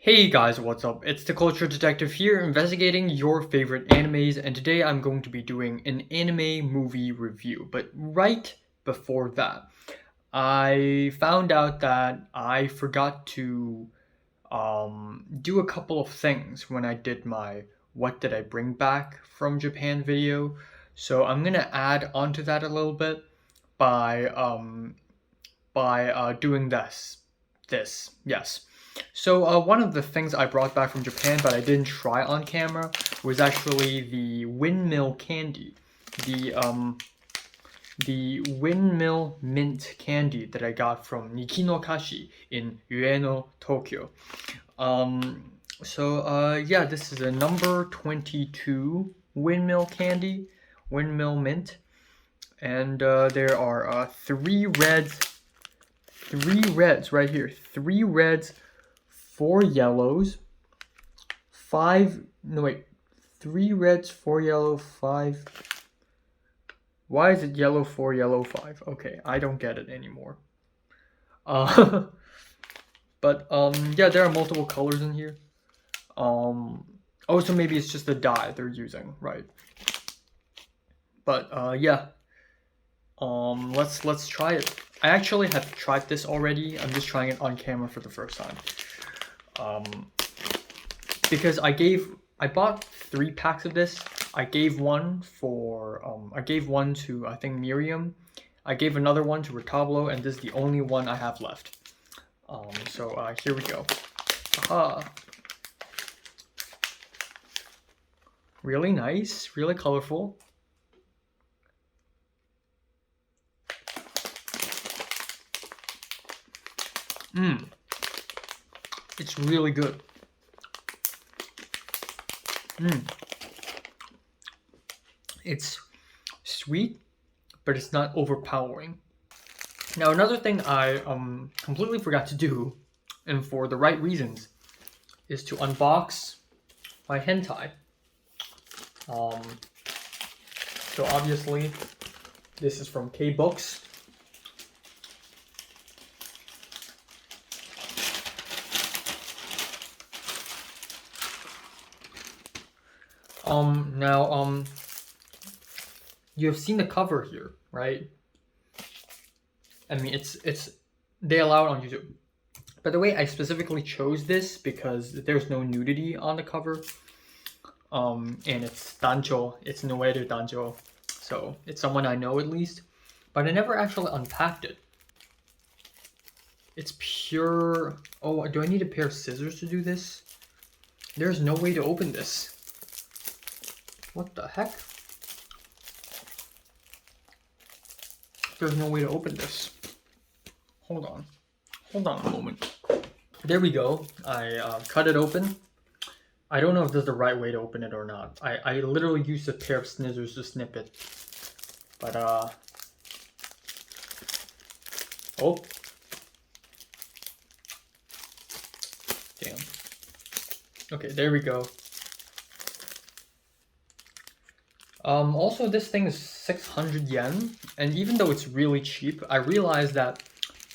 Hey guys, what's up? It's the Culture Detective here, investigating your favorite animes, and today I'm going to be doing an anime movie review. But right before that, I found out that I forgot to do a couple of things when I did my "What did I bring back from Japan" video. So I'm gonna add onto that a little bit by doing this. Yes. So one of the things I brought back from Japan, but I didn't try on camera, was actually the windmill candy, the um, the windmill mint candy that I got from Nikinokashi in Ueno, Tokyo. Yeah, this is a number 22 windmill candy, windmill mint, and there are three reds right here, three reds, four yellows, three reds, four yellow, five. Why is it yellow, four yellow, five? Okay, I don't get it anymore. Uh, yeah, there are multiple colors in here. So maybe it's just the dye they're using, right? But yeah. Let's try it. I actually have tried this already. I'm just trying it on camera for the first time. Because I bought 3 packs of this. I gave one to I think Miriam. I gave another one to Retablo, and this is the only one I have left. Here we go. Aha. Really nice, really colorful. It's really good. It's sweet, but it's not overpowering. Now, another thing I completely forgot to do, and for the right reasons, is to unbox my hentai. So obviously, this is from K-Books. You have seen the cover here, right? I mean, it's they allow it on YouTube. By the way, I specifically chose this because there's no nudity on the cover. And it's Dancho, it's Noeru Dancho, so it's someone I know at least. But I never actually unpacked it. It's pure. Oh, do I need a pair of scissors to do this? There's no way to open this. What the heck? There's no way to open this. Hold on a moment. There we go. I cut it open. I don't know if this is the right way to open it or not. I literally used a pair of scissors to snip it. But oh. Damn. Okay, there we go. Also, this thing is 600 yen, and even though it's really cheap, I realized that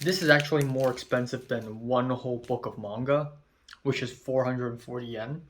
this is actually more expensive than one whole book of manga, which is 440 yen.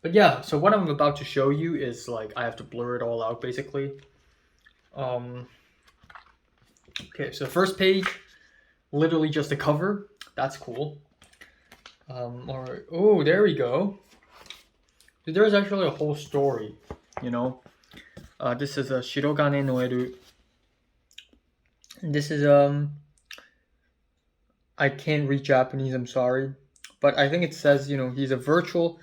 But yeah, so what I'm about to show you is like, I have to blur it all out basically. Okay, so first page, literally just a cover. That's cool. Alright, oh, there we go. Dude, there's actually a whole story, you know. This is a Shirogane Noeru. This is I can't read Japanese, I'm sorry, but I think it says, you know, he's a virtual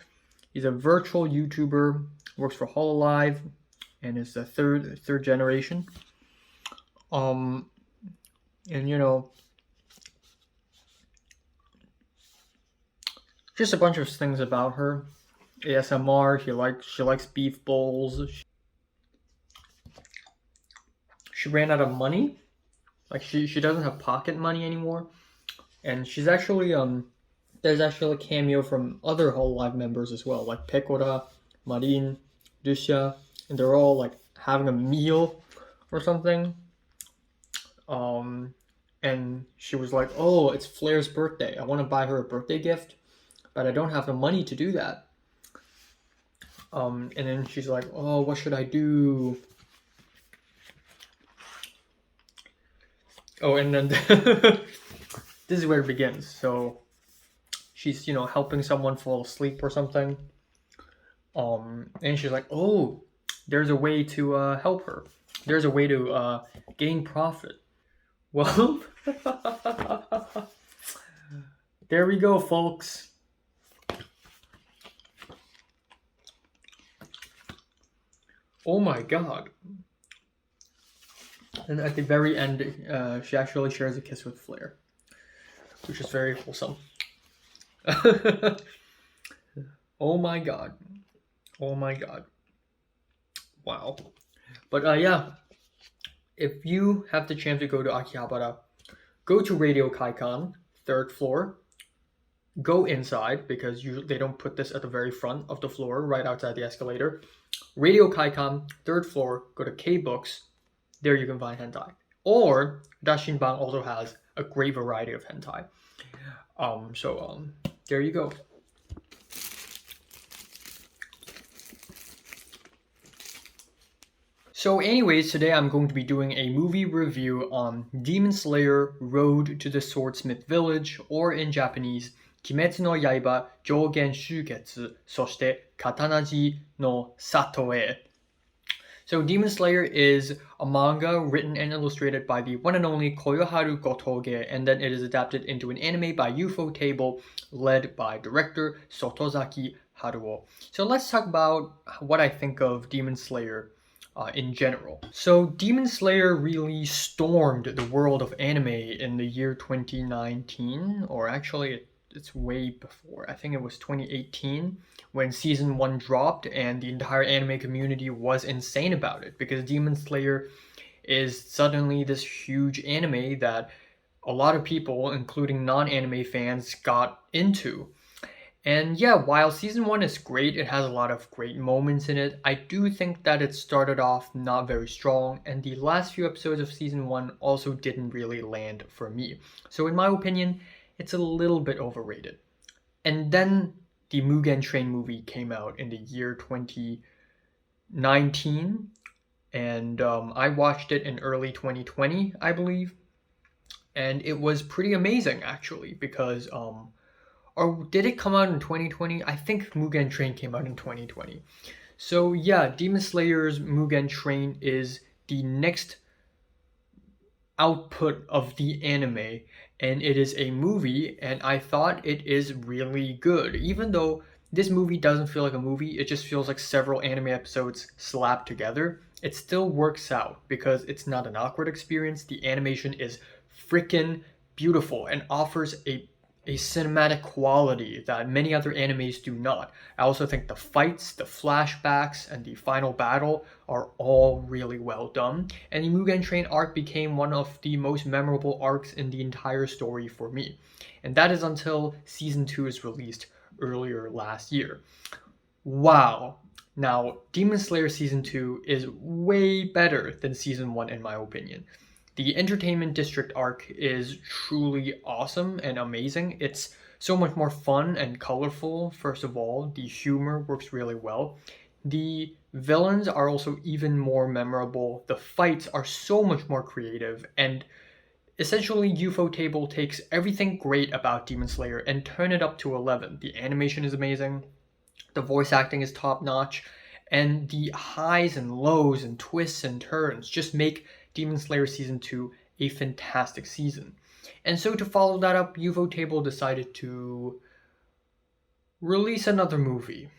YouTuber, works for Hololive, and is the third generation. And you know, just a bunch of things about her. ASMR. She likes beef bowls. She ran out of money. Like she doesn't have pocket money anymore, and she's actually there's actually a cameo from other Hololive members as well, like Pecora, Marin, Dusha, and they're all like having a meal or something. And she was like, "Oh, it's Flair's birthday. I want to buy her a birthday gift." but I don't have the money to do that. And then she's like, oh, what should I do? Oh, and then this is where it begins. So she's, helping someone fall asleep or something. And she's like, oh, there's a way to help her. There's a way to gain profit. Well, there we go, folks. Oh my god. And at the very end, she actually shares a kiss with Flair, which is very wholesome. Oh my god. Oh my god. Wow. But yeah, if you have the chance to go to Akihabara, go to Radio Kaikan, 3rd floor. Go inside, because they don't put this at the very front of the floor, right outside the escalator. Radio Kaikan, 3rd floor, go to K-Books. There you can find hentai. Or Dashinban also has a great variety of hentai. So there you go. So anyways, today I'm going to be doing a movie review on Demon Slayer Road to the Swordsmith Village, or in Japanese, 鬼滅の刃上弦集結そして刀鍛冶の里へ. So Demon Slayer is a manga written and illustrated by the one and only Koyoharu Gotoge, and then it is adapted into an anime by Ufotable, led by director Sotozaki Haruo. So let's talk about what I think of Demon Slayer in general. So Demon Slayer really stormed the world of anime in the year 2019, or actually it's way before. I think it was 2018 when season 1 dropped, and the entire anime community was insane about it, because Demon Slayer is suddenly this huge anime that a lot of people, including non-anime fans, got into. And yeah, while season 1 is great, it has a lot of great moments in it, I do think that it started off not very strong, and the last few episodes of season 1 also didn't really land for me. So in my opinion, it's a little bit overrated. And then the Mugen Train movie came out in the year 2019, and I watched it in early 2020, I believe. And it was pretty amazing, actually, because or did it come out in 2020? I think Mugen Train came out in 2020. So yeah, Demon Slayer's Mugen Train is the next output of the anime, and it is a movie, and I thought it is really good. Even though this movie doesn't feel like a movie, it just feels like several anime episodes slapped together, it still works out because it's not an awkward experience. The animation is freaking beautiful and offers a cinematic quality that many other animes do not. I also think the fights, the flashbacks, and the final battle are all really well done, and the Mugen Train arc became one of the most memorable arcs in the entire story for me. And that is until season 2 is released earlier last year. Wow. Now, Demon Slayer season 2 is way better than season 1 in my opinion. The Entertainment District arc is truly awesome and amazing. It's so much more fun and colorful, first of all. The humor works really well. The villains are also even more memorable. The fights are so much more creative. And essentially, Ufotable takes everything great about Demon Slayer and turn it up to 11. The animation is amazing. The voice acting is top-notch. And the highs and lows and twists and turns just make Demon Slayer Season 2 a fantastic season. And so to follow that up, Ufotable decided to release another movie.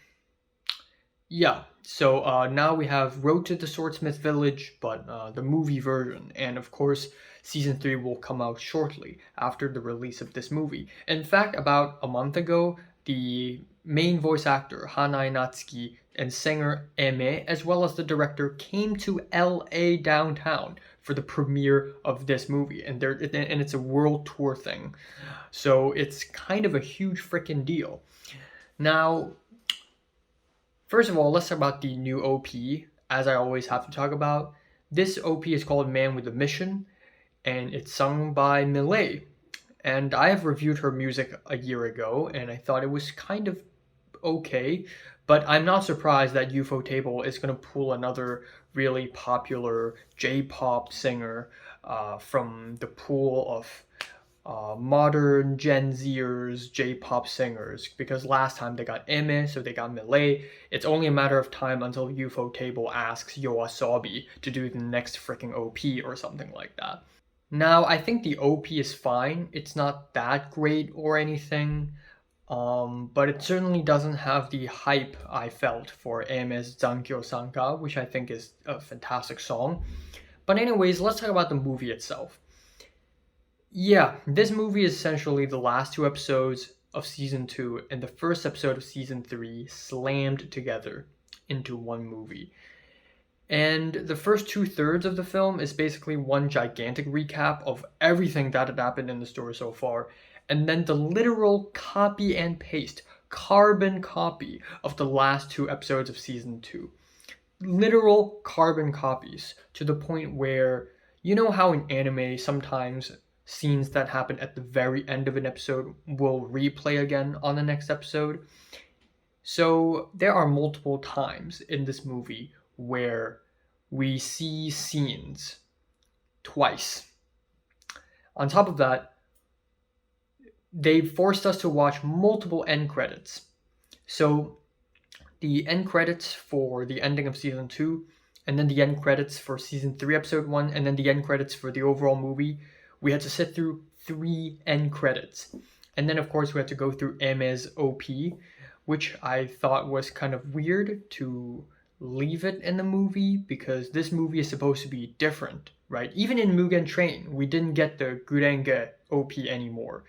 Yeah, so now we have Road to the Swordsmith Village, but the movie version. And of course, Season 3 will come out shortly after the release of this movie. In fact, about a month ago, the main voice actor, Hanai Natsuki, and singer Eme, as well as the director, came to LA downtown for the premiere of this movie, and it's a world tour thing, so it's kind of a huge freaking deal. Now, first of all, let's talk about the new OP, as I always have to talk about. This OP is called Man with a Mission, and it's sung by Millet. and I have reviewed her music a year ago, and I thought it was kind of okay, but I'm not surprised that UFO Table is going to pull another really popular J-pop singer from the pool of modern Gen Zers, J-pop singers, because last time they got Eme, so they got Millet. It's only a matter of time until UFO Table asks Yoasobi to do the next freaking OP or something like that. Now, I think the OP is fine. It's not that great or anything, but it certainly doesn't have the hype I felt for Eme's Zankyo Sanka, which I think is a fantastic song. But anyways, let's talk about the movie itself. Yeah, this movie is essentially the last two episodes of season 2 and the first episode of season 3 slammed together into one movie. And the first 2/3 of the film is basically one gigantic recap of everything that had happened in the story so far, and then the literal copy and paste, carbon copy of the last 2 episodes of season 2. Literal carbon copies to the point where, you know how in anime sometimes scenes that happen at the very end of an episode will replay again on the next episode? So there are multiple times in this movie where we see scenes twice. On top of that, they forced us to watch multiple end credits. So the end credits for the ending of season 2, and then the end credits for season 3 episode 1, and then the end credits for the overall movie, we had to sit through 3 end credits. And then of course we had to go through Eme's OP, which I thought was kind of weird to leave it in the movie because this movie is supposed to be different, right? Even in Mugen Train, we didn't get the Gurenge OP anymore.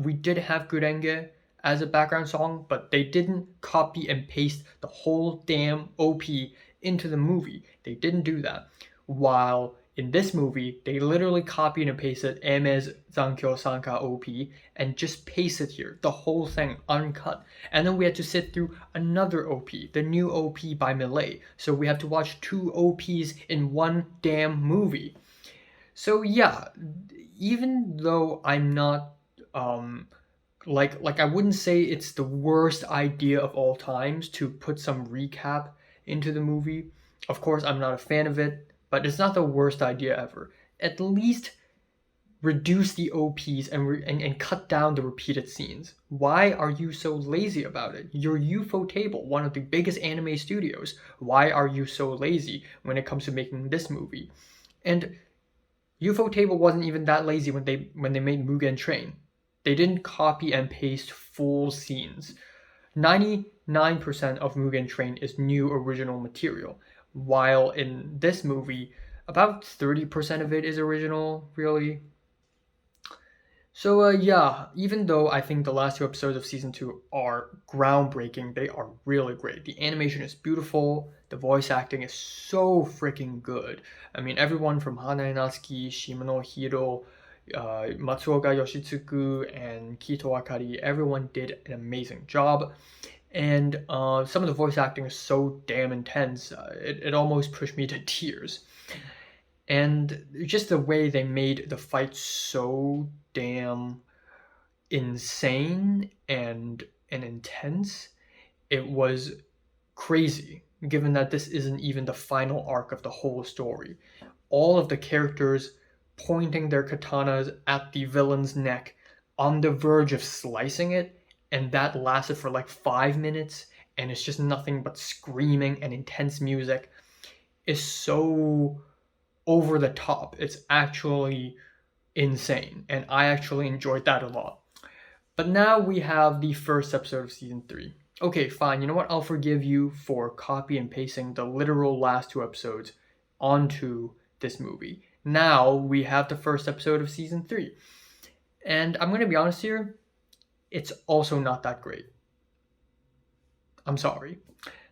We did have Gurenge as a background song, but they didn't copy and paste the whole damn OP into the movie. They didn't do that. While in this movie, they literally copied and pasted Eme's Zankyo Sanka OP and just pasted here, the whole thing uncut. And then we had to sit through another OP, the new OP by Millet. So we have to watch 2 OPs in one damn movie. So yeah, even though I'm not like I wouldn't say it's the worst idea of all times to put some recap into the movie. Of course, I'm not a fan of it, but it's not the worst idea ever. At least reduce the OPs and cut down the repeated scenes. Why are you so lazy about it? You're UFO Table, one of the biggest anime studios. Why are you so lazy when it comes to making this movie? And UFO Table wasn't even that lazy when they made Mugen Train. They didn't copy and paste full scenes. 99% of Mugen Train is new original material, while in this movie, about 30% of it is original, really. So yeah, even though I think the last 2 episodes of season 2 are groundbreaking, they are really great. The animation is beautiful, the voice acting is so freaking good. I mean, everyone from Hanae Natsuki, Shimano Hiro, Matsuoka Yoshitsuku, and Kito Akari, everyone did an amazing job. And some of the voice acting is so damn intense, it almost pushed me to tears. And just the way they made the fight so damn insane and intense, it was crazy, given that this isn't even the final arc of the whole story. All of the characters pointing their katanas at the villain's neck on the verge of slicing it, and that lasted for like 5 minutes, and it's just nothing but screaming and intense music, is so over the top. It's actually insane, and I actually enjoyed that a lot. But now we have the first episode of season 3. Okay, fine, you know what? I'll forgive you for copy and pasting the literal last 2 episodes onto this movie. Now we have the first episode of season 3. And I'm going to be honest here, it's also not that great. I'm sorry.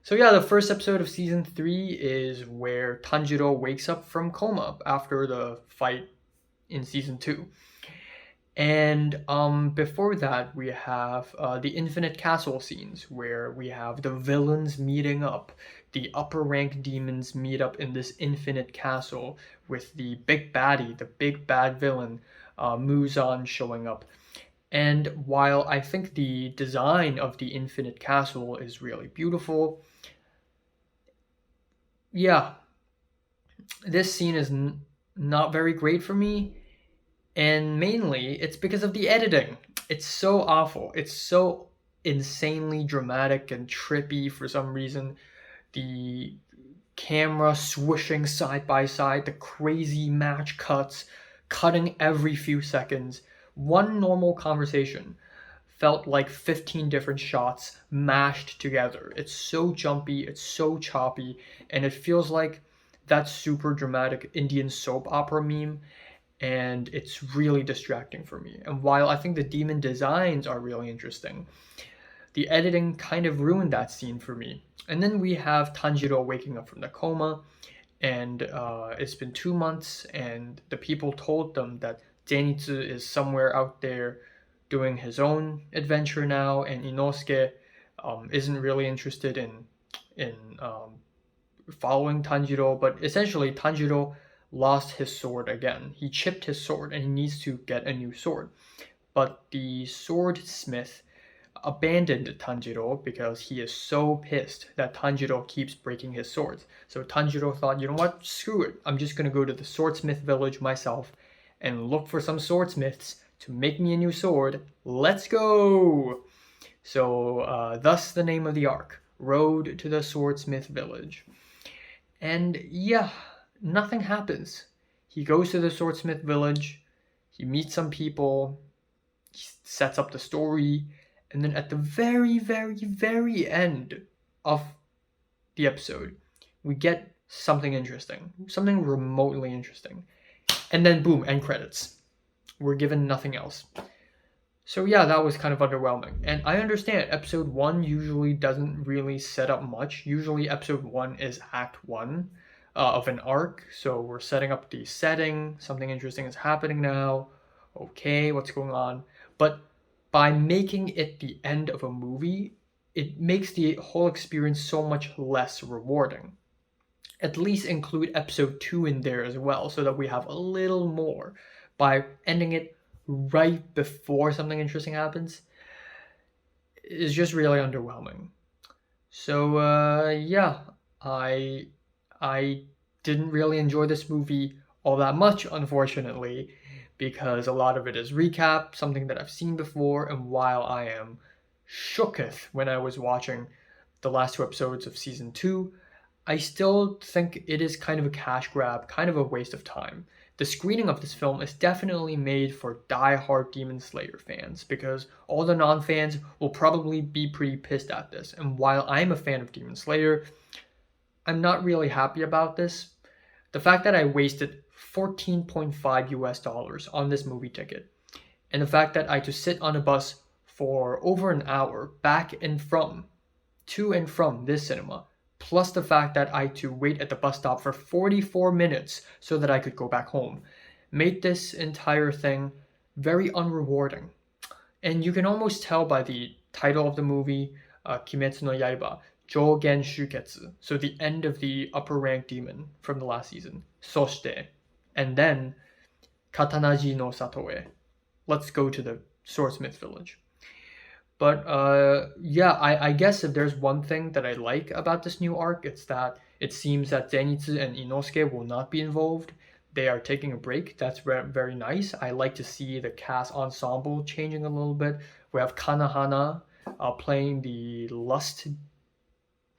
So yeah, the first episode of season 3 is where Tanjiro wakes up from coma after the fight in season 2. And before that, we have the Infinite Castle scenes where we have the villains meeting up. The upper rank demons meet up in this Infinite Castle with the big baddie, the big bad villain, Muzan showing up. And while I think the design of the Infinite Castle is really beautiful, yeah, this scene is not very great for me. And mainly, it's because of the editing. It's so awful. It's so insanely dramatic and trippy for some reason. The camera swooshing side by side, the crazy match cuts, cutting every few seconds. One normal conversation felt like 15 different shots mashed together. It's so jumpy, it's so choppy, and it feels like that super dramatic Indian soap opera meme, and it's really distracting for me. And while I think the demon designs are really interesting, the editing kind of ruined that scene for me. And then we have Tanjiro waking up from the coma, and it's been 2 months, and the people told them that Zenitsu is somewhere out there doing his own adventure now, and Inosuke isn't really interested in following Tanjiro. But essentially, Tanjiro lost his sword again. He chipped his sword, and he needs to get a new sword. But the swordsmith abandoned Tanjiro because he is so pissed that Tanjiro keeps breaking his swords. So Tanjiro thought, you know what, screw it. I'm just going to go to the swordsmith village myself and look for some swordsmiths to make me a new sword. Let's go! So thus the name of the arc, Road to the Swordsmith Village. And yeah, nothing happens. He goes to the swordsmith village, he meets some people, he sets up the story, and then at the very, very, very end of the episode, we get something interesting, something remotely interesting. And then boom, end credits. We're given nothing else. So yeah, that was kind of underwhelming. And I understand episode 1 usually doesn't really set up much. Usually episode 1 is act 1 of an arc. So we're setting up the setting, something interesting is happening now. Okay, what's going on? But by making it the end of a movie, it makes the whole experience so much less rewarding. At least include episode 2 in there as well, so that we have a little more. By ending it right before something interesting happens, is just really underwhelming. So yeah, I didn't really enjoy this movie all that much, unfortunately, because a lot of it is recap, something that I've seen before, and while I am shooketh when I was watching the last 2 episodes of season 2, I still think it is kind of a cash grab, kind of a waste of time. The screening of this film is definitely made for die-hard Demon Slayer fans, because all the non-fans will probably be pretty pissed at this. And while I'm a fan of Demon Slayer, I'm not really happy about this. The fact that I wasted $14.5 US on this movie ticket, and the fact that I had to sit on a bus for over an hour to and from this cinema, plus the fact that I had to wait at the bus stop for 44 minutes so that I could go back home, made this entire thing very unrewarding. And you can almost tell by the title of the movie, Kimetsu no Yaiba,上弦集結, so the end of the upper rank demon from the last season, そして, and then刀鍛冶の里へ, let's go to the swordsmith village. But yeah, I guess if there's one thing that I like about this new arc, it's that it seems that Zenitsu and Inosuke will not be involved. They are taking a break. That's very nice. I like to see the cast ensemble changing a little bit. We have Kanahana playing the love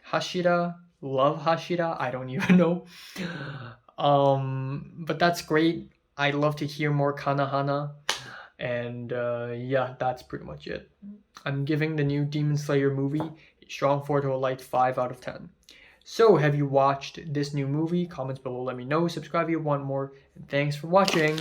Hashira, I don't even know. But that's great. I'd love to hear more Kanahana. And yeah, that's pretty much it. I'm giving the new Demon Slayer movie a strong 4 to a light 5 out of 10. So, have you watched this new movie? Comments below, let me know. Subscribe if you want more. And thanks for watching.